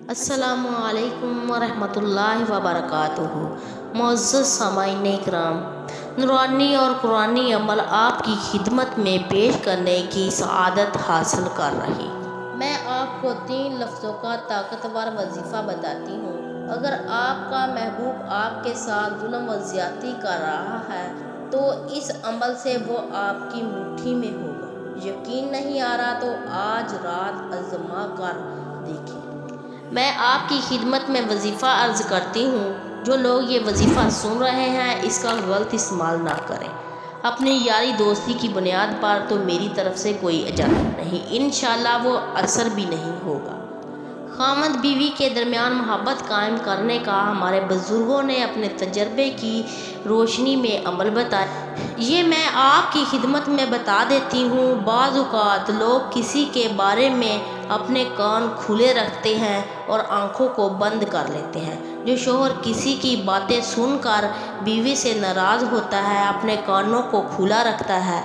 السلام علیکم ورحمۃ اللہ وبرکاتہ۔ معزز سامعین کرام، نورانی اور قرآنی عمل آپ کی خدمت میں پیش کرنے کی سعادت حاصل کر رہی۔ میں آپ کو 3 لفظوں کا طاقتور وظیفہ بتاتی ہوں۔ اگر آپ کا محبوب آپ کے ساتھ ظلم و زیادتی کر رہا ہے تو اس عمل سے وہ آپ کی مٹھی میں ہوگا۔ یقین نہیں آ رہا تو آج رات آزما کر دیکھیں۔ میں آپ کی خدمت میں وظیفہ عرض کرتی ہوں، جو لوگ یہ وظیفہ سن رہے ہیں اس کا غلط استعمال نہ کریں۔ اپنی یاری دوستی کی بنیاد پر تو میری طرف سے کوئی اجازت نہیں، انشاءاللہ وہ اثر بھی نہیں ہوگا۔ خاوند بیوی کے درمیان محبت قائم کرنے کا ہمارے بزرگوں نے اپنے تجربے کی روشنی میں عمل بتایا۔ یہ میں آپ کی خدمت میں بتا دیتی ہوں۔ بعض اوقات لوگ کسی کے بارے میں اپنے کان کھلے رکھتے ہیں اور آنکھوں کو بند کر لیتے ہیں۔ جو شوہر کسی کی باتیں سن کر بیوی سے ناراض ہوتا ہے، اپنے کانوں کو کھلا رکھتا ہے،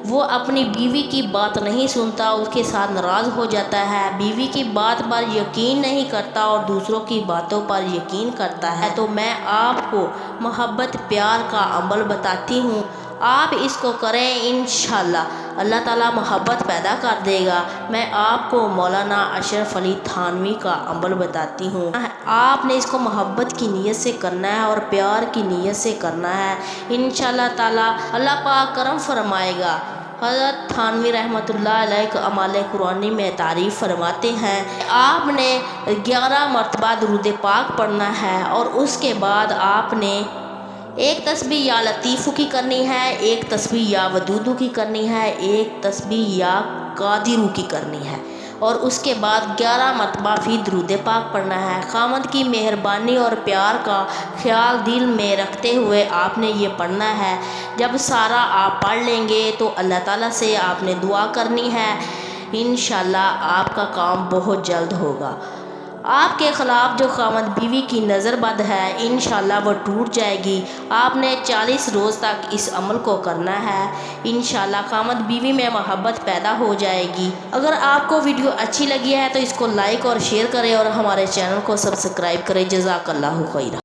وہ اپنی بیوی کی بات نہیں سنتا، اس کے ساتھ ناراض ہو جاتا ہے، بیوی کی بات پر یقین نہیں کرتا اور دوسروں کی باتوں پر یقین کرتا ہے، تو میں آپ کو محبت پیار کا عمل بتاتی ہوں۔ آپ اس کو کریں، انشاءاللہ اللہ تعالیٰ محبت پیدا کر دے گا۔ میں آپ کو مولانا اشرف علی تھانوی کا عمل بتاتی ہوں۔ آپ نے اس کو محبت کی نیت سے کرنا ہے اور پیار کی نیت سے کرنا ہے، انشاءاللہ تعالیٰ اللہ پاک کرم فرمائے گا۔ حضرت تھانوی رحمۃ اللہ علیہ اعمال قرآنی میں تعریف فرماتے ہیں، آپ نے 11 مرتبہ درود پاک پڑھنا ہے اور اس کے بعد آپ نے ایک تسبیح یا لطیفو کی کرنی ہے، ایک تسبیح یا ودودو کی کرنی ہے، ایک تسبیح یا قادرو کی کرنی ہے اور اس کے بعد 11 مرتبہ پھر درود پاک پڑھنا ہے۔ خاوند کی مہربانی اور پیار کا خیال دل میں رکھتے ہوئے آپ نے یہ پڑھنا ہے۔ جب سارا آپ پڑھ لیں گے تو اللہ تعالیٰ سے آپ نے دعا کرنی ہے، انشاءاللہ آپ کا کام بہت جلد ہوگا۔ آپ کے خلاف جو خاوند بیوی کی نظر بد ہے، انشاءاللہ وہ ٹوٹ جائے گی۔ آپ نے 40 روز تک اس عمل کو کرنا ہے، انشاءاللہ خاوند بیوی میں محبت پیدا ہو جائے گی۔ اگر آپ کو ویڈیو اچھی لگی ہے تو اس کو لائک اور شیئر کریں اور ہمارے چینل کو سبسکرائب کریں۔ جزاک اللہ خیرہ۔